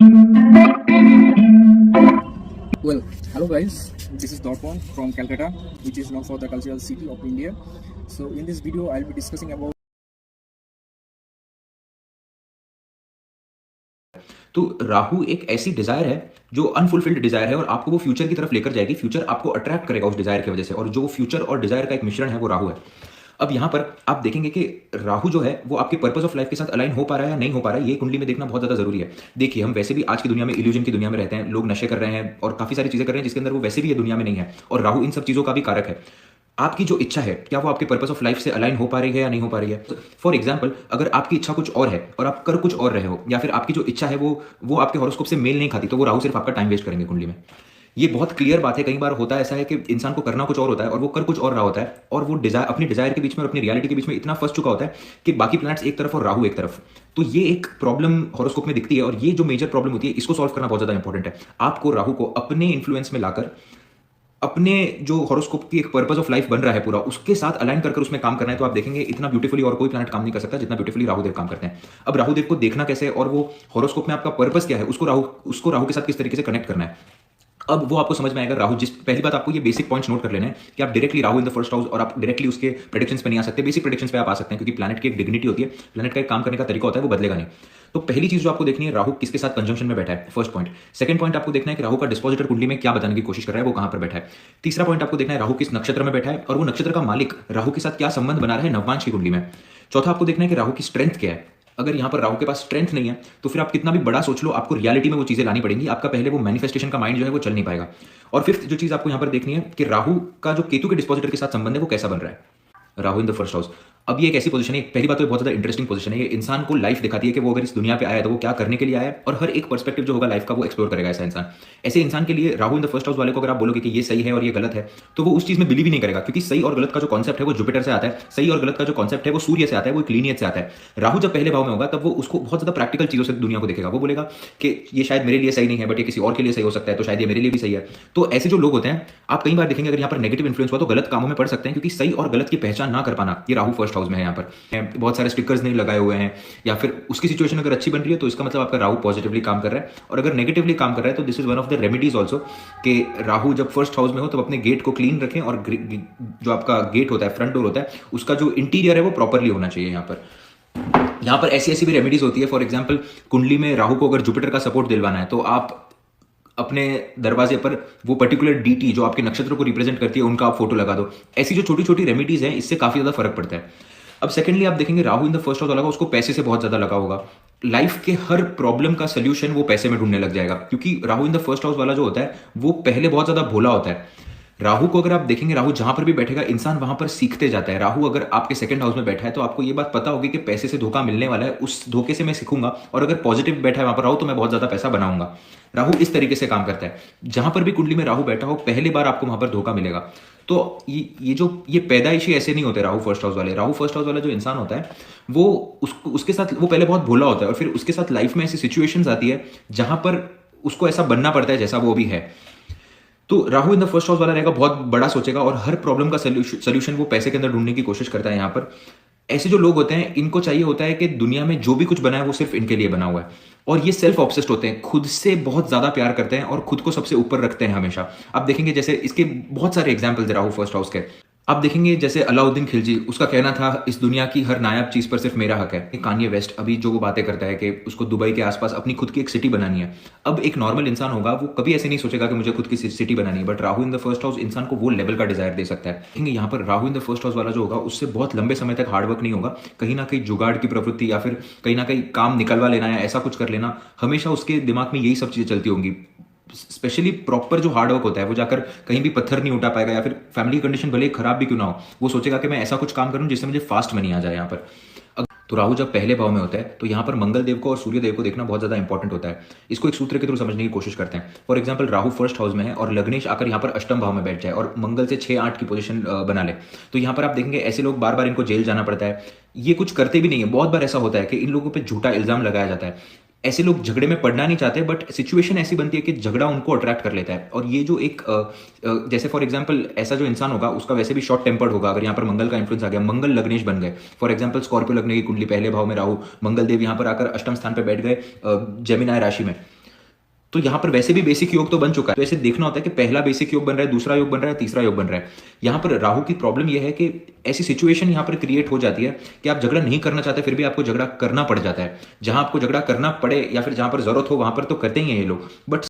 Well, hello guys, this is Dorpon from Calcutta, which is known for the cultural city of India. So in this video, I'll be discussing about तो राहु एक ऐसी Dzire है जो unfulfilled Dzire है और आपको वो future की तरफ लेकर जाएगी। फ्यूचर आपको अट्रैक्ट करेगा उस डिजायर की वजह से, और जो फ्यूचर और डिजायर का एक मिश्रण है वो राहु है। अब यहाँ पर आप देखेंगे कि राहु जो है वो आपके पर्पस ऑफ लाइफ के साथ अलाइन हो पा रहा है या नहीं हो पा रहा है, ये कुंडली में देखना बहुत ज्यादा जरूरी है। देखिए, हम वैसे भी आज की दुनिया में इल्यूजन की दुनिया में रहते हैं, लोग नशे कर रहे हैं और काफी सारी चीजें कर रहे हैं जिसके अंदर वो वैसे भी ये दुनिया में नहीं है, और राहु इन सब चीजों का भी कारक है। आपकी जो इच्छा है क्या वो आपके पर्पस ऑफ लाइफ से अलाइन हो पा रही है या नहीं हो पा रही है। फॉर एग्जाम्पल, अगर आपकी इच्छा कुछ और है और आप कर कुछ और रहे हो, या फिर आपकी जो इच्छा है वो आपके हॉरोस्कोप से मेल नहीं खाती, तो वो राहु सिर्फ आपका टाइम वेस्ट करेंगे कुंडली में। ये बहुत क्लियर बात है। कई बार होता है ऐसा है कि इंसान को करना कुछ और होता है और वो कर कुछ और रहा होता है, और वो डिजायर अपनी डिजायर के बीच में और अपनी रियलिटी के बीच में इतना फंस चुका होता है कि बाकी प्लैनेट्स एक तरफ और राहु एक तरफ। तो ये एक प्रॉब्लम हॉरोस्कोप में दिखती है, और ये जो मेजर प्रॉब्लम होती है इसको सॉल्व करना बहुत ज्यादा इंपॉर्टेंट है। आपको राहु को अपने इन्फ्लुएंस में लाकर अपने जो हॉरोस्कोप की एक पर्पस ऑफ लाइफ बन रहा है पूरा, उसके साथ अलाइन कर उसमें काम करना है। तो आप देखेंगे इतना ब्यूटीफुली और कोई प्लैनेट काम नहीं कर सकता जितना ब्यूटीफुली राहुदेव काम करते हैं। अब राहुदेव को देखना कैसे है और वो हॉरोस्कोप में आपका पर्पस क्या है, उसको राहु के साथ किस तरीके से कनेक्ट करना है, अब वो आपको समझ में आएगा। राहु पहली बात आपको ये बेसिक पॉइंट्स नोट कर लेना है कि आप directly Rahu in the first house और आप डायरेक्टली उसके प्रेडिक्शंस पे नहीं आ सकते। बेसिक प्रेडिक्शंस पे आप आ सकते हैं, क्योंकि प्लैनेट की एक डिग्निटी होती है, प्लैनेट का एक काम करने का तरीका होता है, वो बदलेगा नहीं। तो पहली चीज जो आपको देखनी है, राहु किसके साथ कंजंक्शन में बैठा है, फर्स्ट पॉइंट। सेकंड पॉइंट आपको देखना है कि राहु का डिस्पोजिटर कुंडली में क्या बताने की कोशिश कर रहा है, वो कहां पर बैठा है। तीसरा पॉइंट आपको देखना है राहु किस नक्षत्र में बैठा है और वो नक्षत्र का मालिक राहु के साथ क्या संबंध बना रहा है नवमांश की कुंडली में। चौथा आपको देखना है कि राहु की स्ट्रेंथ क्या है। अगर यहां पर राहु के पास स्ट्रेंथ नहीं है तो फिर आप कितना भी बड़ा सोच लो, आपको रियलिटी में वो चीजें लानी पड़ेंगी। आपका पहले वो मैनिफेस्टेशन का माइंड जो है वो चल नहीं पाएगा। और फिफ्थ जो चीज आपको यहां पर देखनी है कि राहु का जो केतु के डिस्पोजिटर के साथ संबंध है वो कैसा बन रहा है, Rahu in the first house. अब ये एक ऐसी पोजीशन है, पहली बात तो बहुत ज्यादा इंटरेस्टिंग पोजीशन है। ये इंसान को लाइफ दिखाती है कि वो अगर इस दुनिया पे आया है तो वो क्या करने के लिए आया है, और हर एक पर्सपेक्टिव जो होगा लाइफ का वो एक्सप्लोर करेगा ऐसा इंसान। ऐसे इंसान के लिए Rahu in the first house वाले को अगर आप बोलोगे कि ये सही है और ये गलत है, तो वो उस चीज में बिलीव ही नहीं करेगा, क्योंकि सही और गलत का जो कॉन्सेप्ट है वो जुपिटर से आता है, सही और गलत का जो कॉन्सेप्ट है वो सूर्य से आता है, वो एक लीनियत से आता है। राहु जब पहले भाव में होगा तब वो उसको बहुत ज्यादा प्रैक्टिकल चीजों से दुनिया को देखेगा। वो बोलेगा कि ये शायद मेरे लिए सही नहीं है, बट ये किसी और के लिए सही हो सकता है, तो शायद ये मेरे लिए भी सही है। तो ऐसे जो लोग होते हैं, आप कई बार देखेंगे अगर यहाँ पर नेगेटिव इन्फ्लुएंस हुआ तो गलत कामों में पड़ सकते हैं, क्योंकि सही और गलत की पहचान ना कर पाना, ये राहु फर्स्ट हाउस में है। यहाँ पर बहुत सारे स्टिकर्स नहीं लगाए हुए हैं, या फिर उसकी सिचुएशन अगर अच्छी बन रही है तो इसका मतलब आपका राहु पॉजिटिवली काम कर रहा है, और अगर नेगेटिवली काम कर रहा है तो this is one of the remedies also कि राहु जब फर्स्ट हाउस में हो तब अपने गेट को क्लीन रखें, और जो आपका गेट होता है, फ्रंट डोर होता है, उसका जो इंटीरियर है वो प्रॉपरली होना चाहिए। यहाँ पर ऐसी ऐसी भी रेमेडीज होती है। फॉर एग्जाम्पल, कुंडली में राहु को अगर जुपिटर का सपोर्ट दिलवाना है तो आप अपने दरवाजे पर वो पर्टिकुलर डीटी जो आपके नक्षत्र को रिप्रेजेंट करती है उनका आप फोटो लगा दो। ऐसी जो छोटी छोटी रेमेडीज हैं इससे काफी ज्यादा फर्क पड़ता है। अब सेकंडली आप देखेंगे Rahu in the first house वाला उसको पैसे से बहुत ज्यादा लगा होगा। लाइफ के हर प्रॉब्लम का सोल्यूशन वो पैसे में ढूंढने लग जाएगा, क्योंकि Rahu in the first house वाला जो होता है वो पहले बहुत ज्यादा भोला होता है। राहु को अगर आप देखेंगे, राहु जहां पर भी बैठेगा इंसान वहां पर सीखते जाता है। राहु अगर आपके सेकंड हाउस में बैठा है तो आपको ये बात पता होगी कि पैसे से धोखा मिलने वाला है, उस धोखे से मैं सीखूंगा, और अगर पॉजिटिव बैठा है वहां पर राहु तो मैं बहुत ज्यादा पैसा बनाऊंगा। राहु इस तरीके से काम करता है। जहां पर भी कुंडली में राहु बैठा हो पहली बार आपको वहां पर धोखा मिलेगा। तो ये पैदाइशी ऐसे नहीं होते राहु फर्स्ट हाउस वाले। राहु फर्स्ट हाउस वाला जो इंसान होता है वो उसके साथ वो पहले बहुत भोला होता है, और फिर उसके साथ लाइफ में ऐसी सिचुएशंस आती है जहां पर उसको ऐसा बनना पड़ता है जैसा वो अभी है। तो Rahu in the first house वाला रहेगा, बहुत बड़ा सोचेगा, और हर प्रॉब्लम का सोल्यूशन वो पैसे के अंदर ढूंढने की कोशिश करता है। यहाँ पर ऐसे जो लोग होते हैं इनको चाहिए होता है कि दुनिया में जो भी कुछ बना है वो सिर्फ इनके लिए बना हुआ है, और ये सेल्फ ऑब्सेस्ड होते हैं, खुद से बहुत ज्यादा प्यार करते हैं और खुद को सबसे ऊपर रखते हैं हमेशा। आप देखेंगे जैसे इसके बहुत सारे एग्जाम्पल्स राहु फर्स्ट हाउस के। आप देखेंगे जैसे अलाउद्दीन खिलजी, उसका कहना था इस दुनिया की हर नायाब चीज पर सिर्फ मेरा हक है। कान्ये वेस्ट अभी जो वो बातें करता है कि उसको दुबई के आसपास अपनी खुद की एक सिटी बनानी है। अब एक नॉर्मल इंसान होगा वो कभी ऐसे नहीं सोचेगा कि मुझे खुद की सिटी बनानी है, but Rahu in the first house इंसान को वो लेवल का डिजायर दे सकता है। देखेंगे यहाँ पर Rahu in the first house वाला जो होगा उससे बहुत लंबे समय तक हार्डवर्क नहीं होगा, कहीं ना कहीं जुगाड़ की प्रवृत्ति या फिर कहीं ना कहीं काम निकलवा लेना या ऐसा कुछ कर लेना, हमेशा उसके दिमाग में यही सब चीजें चलती होंगी। स्पेशली प्रॉपर जो हार्डवर्क होता है वो जाकर कहीं भी पत्थर नहीं उठा पाएगा, या फिर फैमिली कंडीशन भले खराब भी क्यों ना हो वो सोचेगा कि मैं ऐसा कुछ काम करूं जिससे मुझे फास्ट मनी आ जाए। यहाँ पर तो राहु जब पहले भाव में होता है तो यहाँ पर मंगल देव को और सूर्य देव को देखना बहुत ज्यादा इंपॉर्टेंट होता है। इसको एक सूत्र के थ्रू समझने की कोशिश करते हैं। For example, Rahu first house में है और लग्नेश आकर यहाँ पर अष्टम भाव में बैठ जाए और मंगल से 6-8 की पोजीशन बना ले, तो यहाँ पर आप देखेंगे ऐसे लोग बार बार इनको जेल जाना पड़ता है। ये कुछ करते भी नहीं है। बहुत बार ऐसा होता है कि इन लोगों पर झूठा इल्जाम लगाया जाता है। ऐसे लोग झगड़े में पड़ना नहीं चाहते, बट सिचुएशन ऐसी बनती है कि झगड़ा उनको अट्रैक्ट कर लेता है। और ये जो एक जैसे फॉर एग्जांपल ऐसा जो इंसान होगा उसका वैसे भी शॉर्ट टेम्पर्ड होगा। अगर यहाँ पर मंगल का इंफ्लुएंस आ गया, मंगल लग्नेश बन गए, फॉर एग्जांपल स्कॉर्पियो लगने की कुंडली, पहले भाव में राहु, मंगल देव यहाँ पर आकर अष्टम स्थान पर बैठ गए जेमिनाई राशि में, तो यहाँ पर वैसे भी बेसिक योग तो बन चुका है, तो ऐसे देखना होता है कि पहला बेसिक योग बन रहा है, दूसरा योग बन रहा है, तीसरा योग बन रहा है। यहाँ पर राहु की प्रॉब्लम यह है कि ऐसी सिचुएशन यहाँ पर क्रिएट हो जाती है कि आप झगड़ा नहीं करना चाहते, फिर भी आपको झगड़ा करना पड़ जाता है। जहां आपको झगड़ा करना पड़े या फिर जहां पर जरूरत हो वहां पर तो करते ही हैं ये लोग, बट